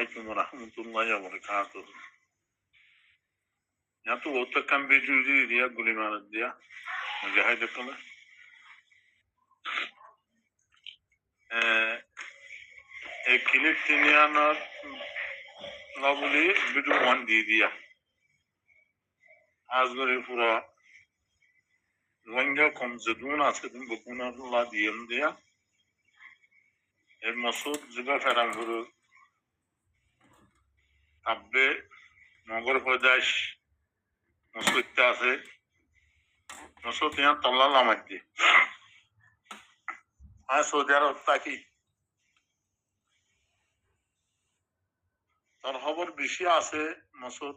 عليكم ورحمة الله وبركاته. يا تو وتكم بيجودي ديا قولي ما رديا مجاهد كله. كليت تنيانا لابولي بدو وان دي ديا. أزغري فورا وانجا كم زدون أسكتم بكونا الله ديم ديا. المسود زبا فرام فرو أبي مغر فداش مسود تاسه مسود يان طلع لامدي. سعودي عرب تاكي তার খবর বেশি আছে মাসুদ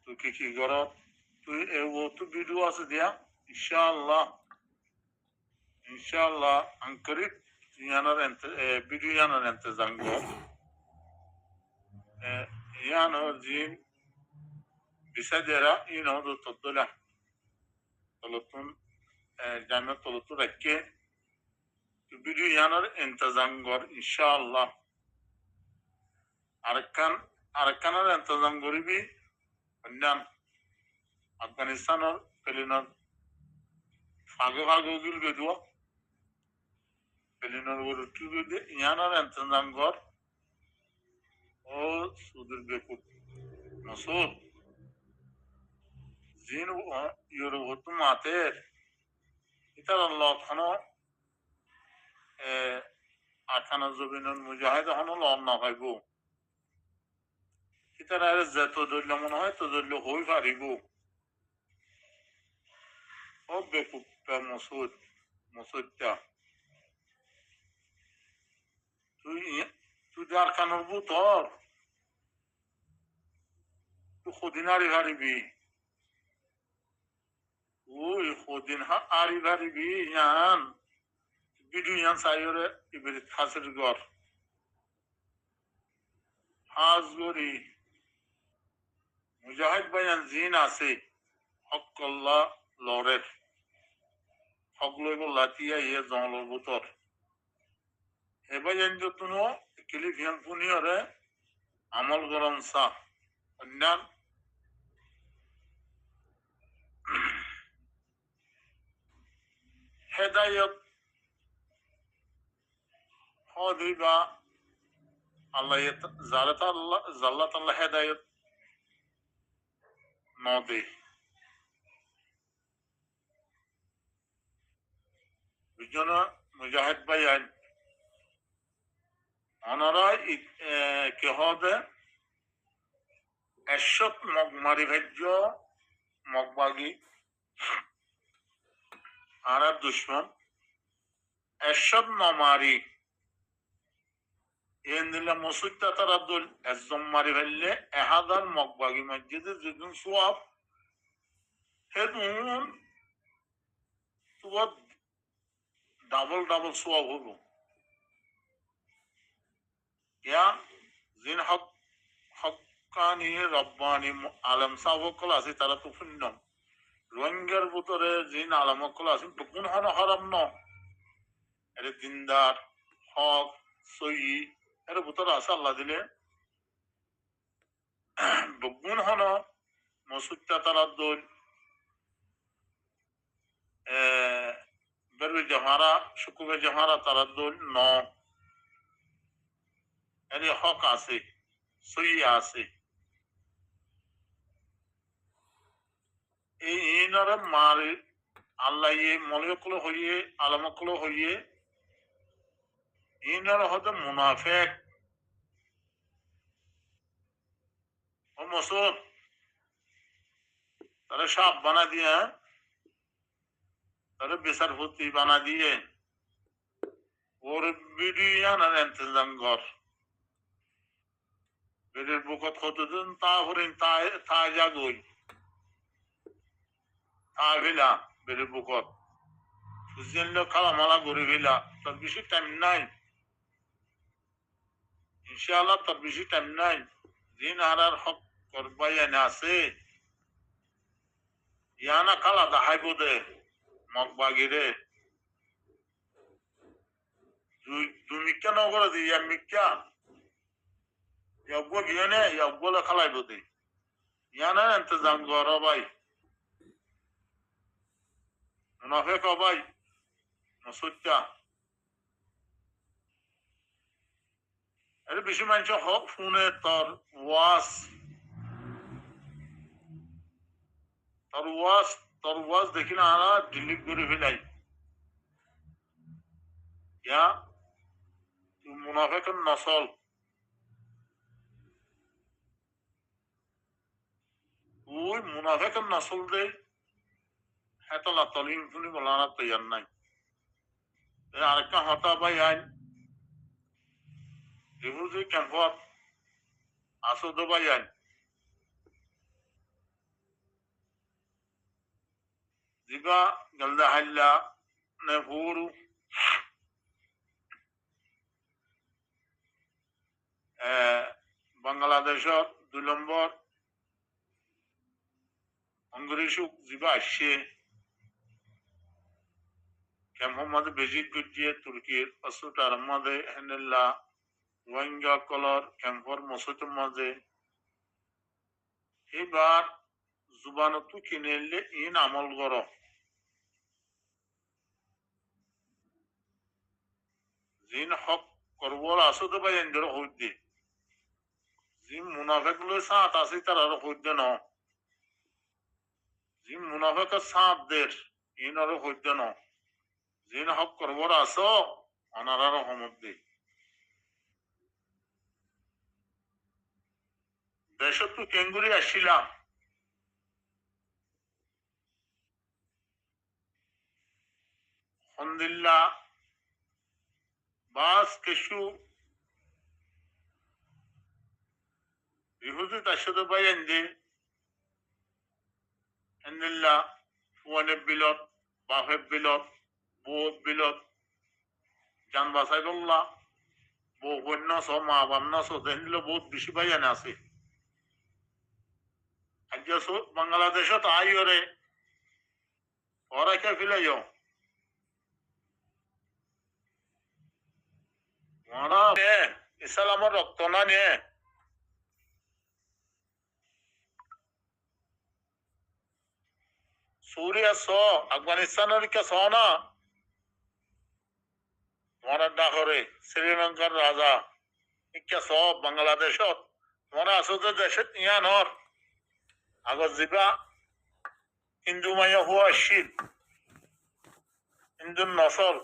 তুই কি কর তুই ও তো ভিডিও আছে দিয়া ইনশাআল্লাহ আঙ্করিক ইয়ানার ভিডিও ইয়ানার ইন্তজাম কর ইয়ানার জিন বিসাদেরা ইনহদু তদলা তলতুন জামিয়া তলতু রাখকে ভিডিও ইয়ানার ইন্তজাম কর ইনশাআল্লাহ আরেকখানের ইন্তজাম করিবি অন্যান আফগানিস্তানের পেলিনার ফাগে গিল গেদুয়া পেলিনার গরুটি গেদে ইয়ানার ইন্তজাম কর ও সুদূর বেকুব মাসুদ জিন ইউরোপ মাতের ইতার আল্লাহ খানো আখানা জবিনের মুজাহিদ হনো লন না পাইব ইতার আর যত দল্য মনে হয় তো দল্য হই পারিব ও বেকুব মাসুদটা তুই যার খানোর বুতর তুই খুদিনারি হারিবি ওই খুদিন আরি হারিবি ইয়ান ভিডিও ইয়ান সাইরে ইবরিত হাসির গর হাজগরি মুজাহিদ বায়ান জিন আছে হকল্লাহ লরের হকলইব লাতিয়া ইয়ে জঙ্গলের বুতর এবার যতন ক্লিফিয়ান পুনিয়রে আমল গরম সা অন্যান হেদায়ত হদিবা আল্লাহ জাল্লাত আল্লাহ হেদায়ত নদে বিজন মুজাহিদ ভাইয়ান ওনারা কেহদে এসত মগমারি ভেজ্য মগবাগি আর দুশ্মন এসব নমারি এন্দিলা মসুদটা তারা দল একজন মারি ফেললে এহাদার মগবাগি মসজিদে যেদিন সোয়াব হেদুন তোমার ডাবল সোয়াব হলো ইয়া জিন হকানি রব্বানি আলম সাবকল আছে তারা তো ফুন্নম রোহিঙ্গার ভিতরে জিন আলমকল আছে বকুন হন হরাম ন এর দিনদার হক সই এর ভিতরে আছে আল্লাহ দিলে বকুন হন মসুদটা তারা দল বেরবে জহারা শুকুবে জহারা তারা দল ন এর হক আছে সই আছে এই ইনরে মারি আল্লাহ ইয়ে মলিকল হইয়ে আলমকল হইয়ে ইনরে হতে মুনাফেক ও মসুদ তারা সাপ বানা দিয়ে তারা বিচারপতি বানা দিয়ে ওর বিডিয়ানার ইন্তজাম কর বেডের বুকত কতদিন তা হরিণ তা জাগই ভিলা বেড়ে বুকত সুজিয়ানলে খালা মালা ঘুরে ভিলা তার বেশি টাইম নাই ইনশাআল্লাহ তার বেশি টাইম নাই দিন আর হক করবাই এনে আছে ইয়ানা খালা দাহাইব দে মগবাগিরে দুই মিক্কা নগরে দি ইয়া মিক্কা ইয়াগো গিয়েনে ইয়াগো খালাই বদি ইয়ানা ইন্তজাম করো ভাই মুনাফিক ভাই মুসুচ্চা এর বেশি মানুষ হোক ফোনে তোর ওয়াজ দেখি না আনা ডিলিট করে ফেলাই ইয়া মুনাফিকের নসল ওই মুনাফিকের নসল দে হেতলা তলিন ফুনি বলানা তৈয়ার নাই আরেকটা হতা ভাই আইন রিফিউজি ক্যাম্পত আসদ ভাই আইন জিবা গলদা হাল্লা নে ফুরু বাংলাদেশত 2 নম্বর অঙ্গরিসুক জিবা আসছে ক্যাম্পের মধ্যে বেজিট গুজিয়ে তুর্কির অসুটার মধ্যে হেনেল্লা রোহিঙ্গা কলর ক্যাম্পর মসুতের মাঝে এবার জুবানতু কিনেলে ইন আমল কর জিন হক করবর আসতে ভাই এন্ডর হইতে জিন মুনাফেক লই সাত আছে তার আর হইতে ন জিন মুনাফেক সাত দের ইন আর হইতে ন জিন হক করবর আসো অনারার হমদ্দি দেশত তো কেঙ্গুরি আসছিলাম হন্দিল্লা বাস কিছু রিফিউজি তার সাথে ভাই এনজি হেন্দিল্লা ফুয়ানে বিলত বাফে বিলত বহুত বিলত জান বাসাই বললা বউ বন্য ছ মা বান্ন ছ হেন্দিল বহুত বেশি ভাই এনে আছে আজ বাংলাদেশত আইরে ওরা কে ফিলাই ওরা ইসলামের রক্ত না নিয়ে सूर्य सो अफगानिस्तान के सो ना तुम्हारा डाकरे श्रीलंकार राजा इक्या सो बांग्लादेश तुम्हारा असुद देश यहाँ नर अगर जिबा हिंदू माया हुआ शील हिंदू नसल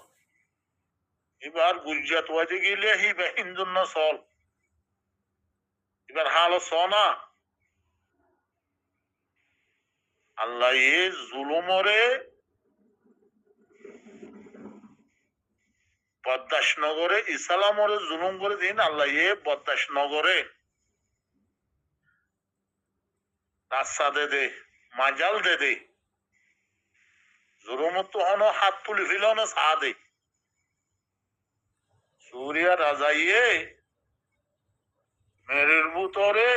इबार गुजरात वादी के लिए ही हिंदू नसल इबार हाल सोना আল্লাহ এ জুলুমরে বদাস নগরে ইসলামরে জুলুম করে দিন আল্লাহ এ বদাস নগরে রাস্তা দে মাজাল দে জুলুম তো হন হাত তুলি ফিল না সা দে সুরিয়া রাজাইয়ে মেরের বুতরে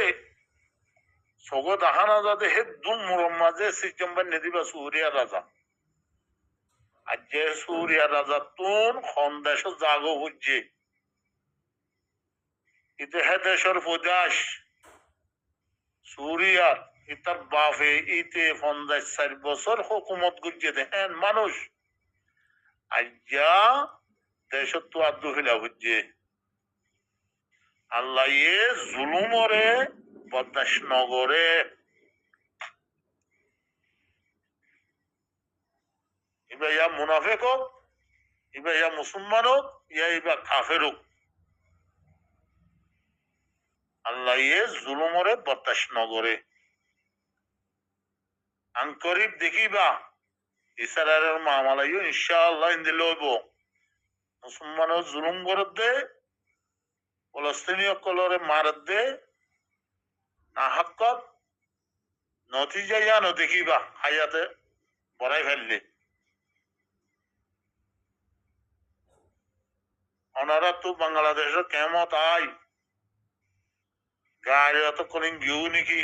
সগো দাহানা যাতে হে দুম মুরম মাঝে সিস্টেম নেদিবা সুরিয়া রাজা আর যে সুরিয়া রাজা তুন খন দেশ জাগো বুঝছে ইতে হে দেশের প্রজাস সুরিয়ার ইতার বাপে ইতে ৫০ বছর হুকুমত গুজে দেন মানুষ আজ্ঞা দেশত তো আদু ফিলা বুঝছে আল্লাহ এ জুলুমরে বদাস নগরে এবার ইয়া মুনাফেক হোক এবার ইয়া মুসলমান হোক ইয়া এবার কাফের হোক আল্লাহ এ জুলুমরে বদাস নগরে আঙ্করিব দেখিবা ইসরায়েলের মামালাইও ইনশাআল্লাহ ইন্দিল হইব মুসলমানের জুলুম করে দে ফলস্তিনীয় কলরে মার দে না হাক্কত নতিজা জানো দেখিবা হায়াতে বড়াই ফেললে ওনারা তো বাংলাদেশের কেমত আই গাড়ি অত করিং গিয়েও নাকি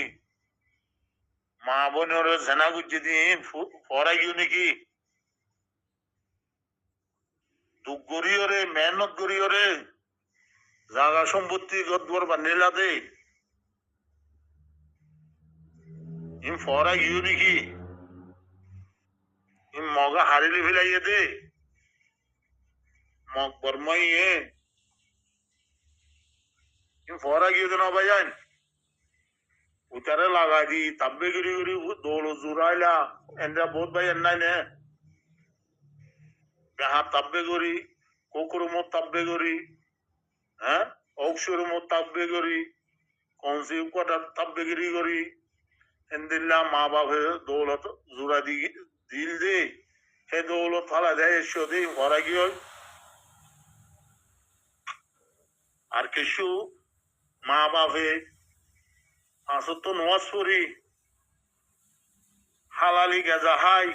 মা বোনের জেনা গুজি দিন পড়াই গিয়েও নাকি দুঃখ গরিয়রে মেহনত গরিয়রে জাগা সম্পত্তি গদবর বান্ধিলা দে ইম ফরা গিয়ে নাকি ইম মগা হারিলি ফেলাইয়ে দে মগ বর্মাইয়ে ইম ফরা গিয়ে দেন অবাজান উতারে লাগা দি তাব্বে গিরি গিরি দৌড় জুরাইলা এন্দ্রা বহুত ভাই এন্নাই নে বেহা তাব্বে গরি কুকুর মত তাব্বে গরি হ্যাঁ অক্সুর মত তাব্বে গরি কনসি কটা তাব্বে গিরি গরি এন্দিল্লা মা বাপে দৌলত জুরা দিল দে হে দৌলত ফালা দেয় এসো দে ঘরা গিয়ে আর কিছু মা বাপে আসত নোয়াজ পড়ি হালালি গেজা হাই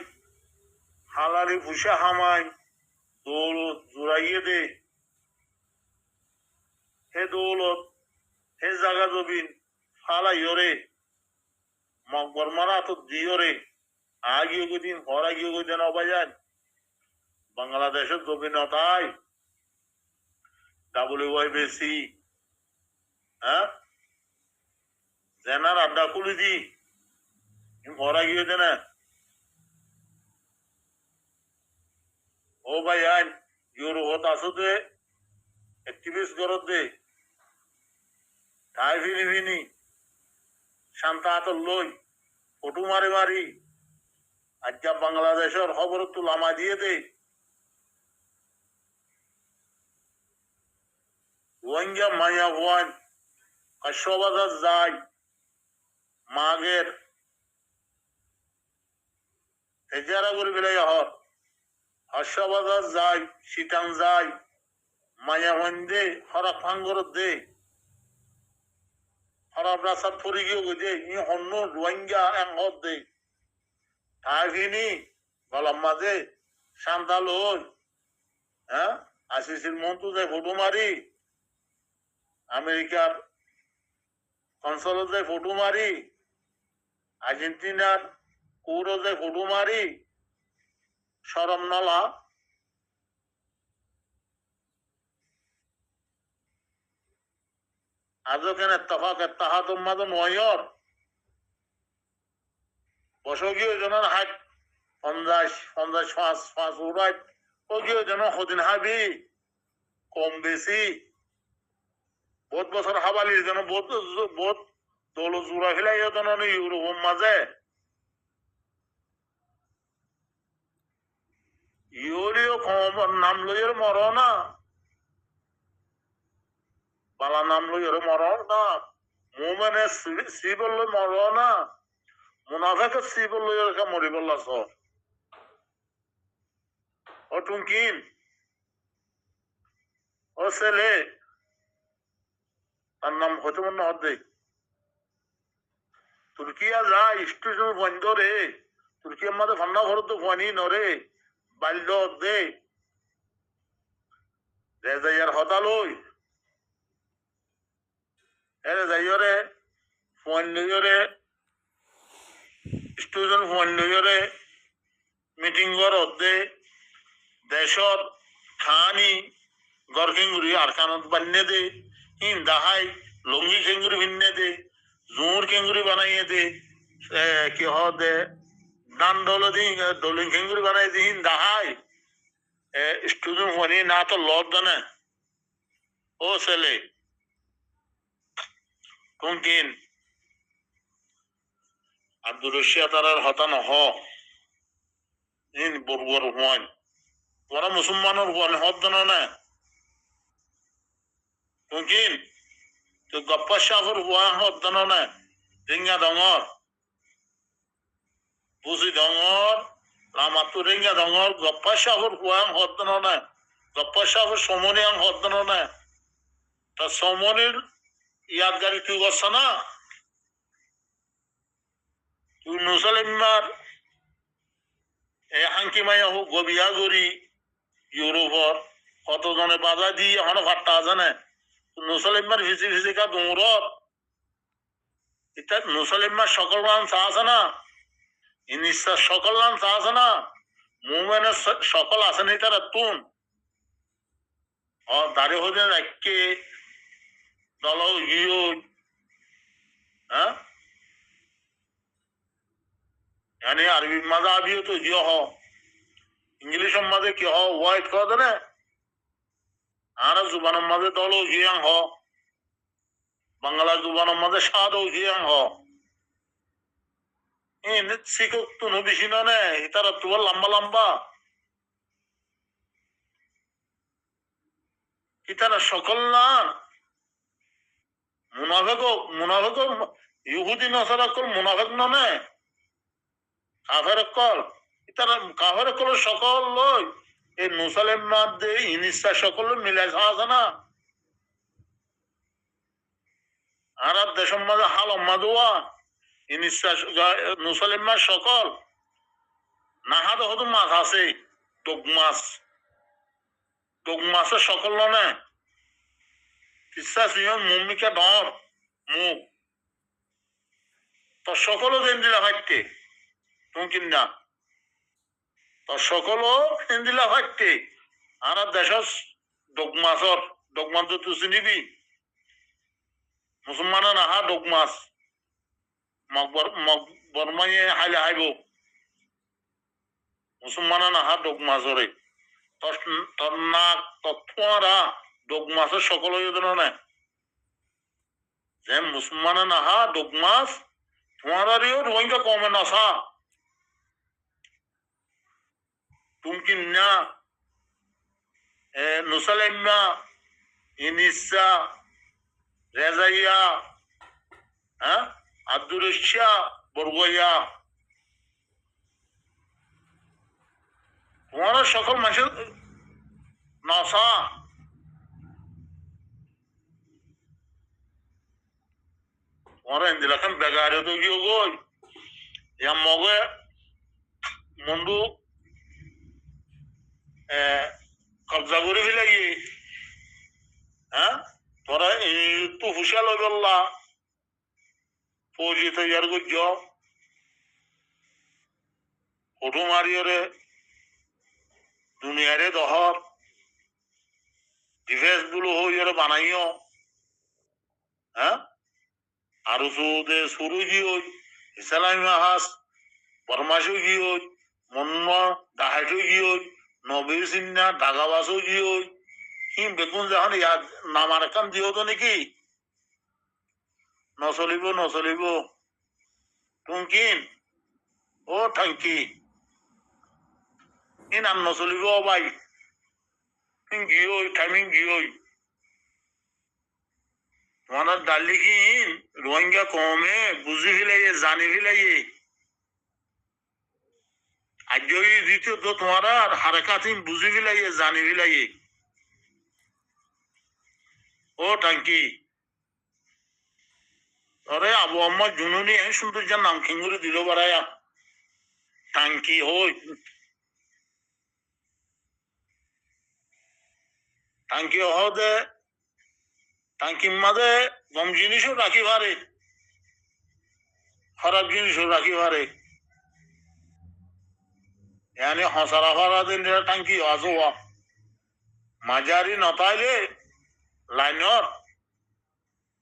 হালালি ফুসা হামাই দৌলত জুড়াইয়ে দে হে দৌলত হে জাগা জবিন ফালাইয়রে মকবর মারা তো দিয়রে আগিয়ে গদিন ঘরা গিয়ে গদিন অবাজান বাংলাদেশের জবিনতায় WYBC হ্যাঁ জেনার আড্ডা খুলে দি ঘরা গিয়ে দে না ও ভাই আইন ইউরোপত আসো দে অ্যাক্টিভিস্ট করত দে তাই ফিনি ফিনি শান্তা হাতর লই ফটো মারি মারি আজকে বাংলাদেশের খবর তো লামা দিয়ে দে রোহিঙ্গা মায়া ভুয়ান কশবাজার যায় মাগের হেজারা করে বেলাই হর হর্ষবাজার যায় সিটাং যায় মায়া হন দে হরা ফাঙ্গর দে হরা রাসাত ফরি গিয়ে দে ই হন্য রোহিঙ্গা এঙ্গর দে তাইনি গলাম মাঝে শান্তাল হই হ্যাঁ আশিসির মন্ত্র যায় ফটো মারি আমেরিকার কনসলত যায় ফটো মারি আর্জেন্টিনার কৌরো যায় ফটো মারি সরম নলা আজও কেন তাহাত মাদ নয়র বসগীয় জনের হাট 50 উড়াই ওগীয় জন সদিন হাবি কম বেশি বহুত বছর হাবালির জন্য বহুত দৌল জোড়া ফেলাই জন ইউরোপ মাঝে ইউরিও নাম লইয়ের মর না বালা নাম লইয়ের মর না মোমেনে সিবল মর না মুনাফেকের সিবল লইয়ের মরি বললাস ও টুঙ্কিন ও ছেলে তার নাম হতে মনে হতে তুর্কিয়া যা স্টেশন বন্ধ রে তুর্কিয়ার মাঝে ফান্না ঘর তো ফানি নরে বাল্য দে রেজাইয়ার হতালই এরে যাইয়রে ফোন লইয়রে স্টুডেন্ট ফোন লইয়রে মিটিং ঘরত দে দেশর খানি গড় খেঙ্গুরি আর কানত বান্নে দে হিন দাহাই লঙ্গি খেঙ্গুরি ভিন্নে দে জোর খেঙ্গুরি বানাইয়ে দে কি হ দে ডান ডল দি ডলিং খেঙ্গুরি বানাই দি হিন দাহাই স্টুডেন্ট ফোনি না তো লদ দানে ও ছেলে কোনকিন আব্দুর রশিয়া তারার হতান হ ইন বরবর হন তোরা মুসলমানের হন হদ্দান না কোনকিন তো গপ্পা শাহর হুয়া হদ্দান না রিঙ্গা ডঙর বুঝি ডঙর রামাতু রিঙ্গা ডঙর গপ্পা শাহর হুয়া হদ্দান না গপ্পা শাহর সমনি আং হদ্দান না তা সমনির ইয়াদগারি তুই করছ না তুই মুসলিমার হাঙ্কি মাইয়া হোক গবিয়া গরি ইউরোপর কতজনে বাধা দিয়ে এখনো ফাট্টা আছে না মুসলিমার ভিজি ভিজি কা দৌড়র এটা মুসলিমার সকল রান চা আছে না ইনিসার সকল রান চা আছে না মুমেনের সকল আছে না তারা তুন দাঁড়ে হতে রাখকে দল গিয়ে হ্যাঁ yani আরবি মাঝে আবিও তো জিও হ ইংলিশ মাঝে কি হ হোয়াইট কদ না আর জুবানের মাঝে দল জিয়াং হ বাংলা জুবানের মাঝে স্বাদ জিয়াং হ শিকক তো বেশি না নে তারা তো লম্বা লম্বা ইতারা সকল না মুনাফেক ইহুদি নসারা কল মুনাফেক না নে কাফের কল ইতারা কাফের কল সকল লই এই মুসলিম মাদ্দে ইনিসা সকল মিলে আছে না আরব দেশের মাঝে হাল মাদুয়া ইনিসা মুসলিম মা সকল নাহাদ হতো মাছ আছে ডোক মাছের সকল না বিশ্বাস মুমিকে ডর মুখ তো সকলও দিন দিলা ভাইতে তুমি কিনা তো সকলও দিন দিলা ভাইতে আর দেশ ডোকমাছ তো চিনিবি মুসলমানে নাহা ডোকমাছ বর্মাইয়ে হাইলে হাইব মুসলমানে নাহা ডোকমাছরে তোর নাক তথ্যরা ডোকমাছের সকল নাই যে মুসলমানে নাহা ডোকমাছ তোমারারিও রোহিঙ্গা কমে নাসা তুমি না নুসালাইমা ইনিসা রেজাইয়া হ্যাঁ আব্দুর রশিয়া বরগইয়া তোমার সকল মানুষের নাসা তোমার ইন্দিলাখান বেগারে তো গিয়ে গই ইয়া মগে মন্ডু কবজা করে ফেলাই হ্যাঁ তোরা তো হুশিয়াল হয়ে বললা ফৌজি তৈয়ার করছ ফটো মারিয়রে দুনিয়ারে দহর ডিফেন্স গুলো হইরে বানাইও হ্যাঁ আর সুদে শুরু গিয়ে ইসলামী মাহাস বরমাসও গিয়ে মন্ন দাহাইটো গিয়ে নবীর চিন্না ঢাকাবাসও গিয়ে কি বেগুন যখন ইয়াদ নামার কাম দিও তো নাকি নচলিব টুমকিন ও থাঙ্কি ই নাম নচলিব বাই গিয়ে টাইমিং গিয়ে তোমার ডালি কিন রোহিঙ্গা কমে বুঝি ফেলাইয়ে জানি ফেলাইয়ে আজ দ্বিতীয় তো তোমার হারকাতিন বুঝি ফেলাইয়ে জানি ফেলাইয়ে ও টাঙ্কি আরে আবু আম্মা জুনুনি এই সুন্দর যার নাম খেঙ্গুরি দিল বাড়ায়া টাঙ্কি হই টাঙ্কি হদে টাঙ্কির মাঝে গম জিনিসও রাখি পারে খারাপ জিনিসও রাখি পারে yani হসারা ফারা দিন টাঙ্কি আজোয়া মাঝারি নতাইলে লাইনর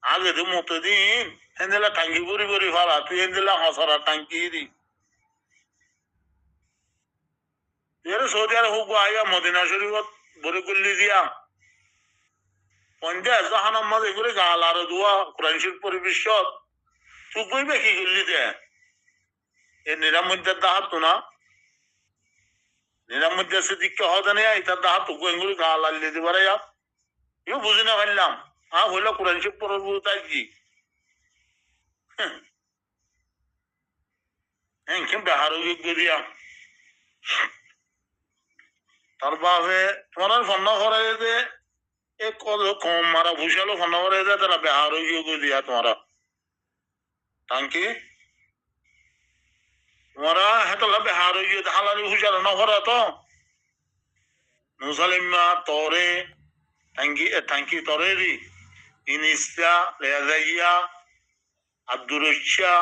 আগে তো মতো দিন হেন্দিলা টাঙ্কি বরি ফারা তুই হেন্দিলা হসারা টাঙ্কি দি তুই সৌদি আরব হোক আইয়া মদিনা শরীফত বরি করলি দিয়া 50 জাহান্নাম মাঝে করে গাল আর দোয়া কোরআন শরীফ পরিবেশত তুই কইবে কি করলি দে এ নিরাময়দার দাহাত তো না নিরাময়দার সে দিককে হতে নেই এটার দাহাত তো কইঙ্গুলি গাল আল্লি দিবার ইউ বুঝি না পারলাম হইলো কোরআন শরীফ পড়ব তাই কি হ্যাঁ কেম বেহার দিয়া তার বাপে তোমার ফন্না করে যে এক কম মারা ভুষালো ফন্না করে যে তারা বেহার দিয়া তোমারা টাঙ্কি তোমারা হেতলা বেহার হালালি ভুষালো নভরা তো মুসালিমা তরে টাঙ্কি তরে রি ইনিসা রেজাইয়া আব্দুর রশিয়া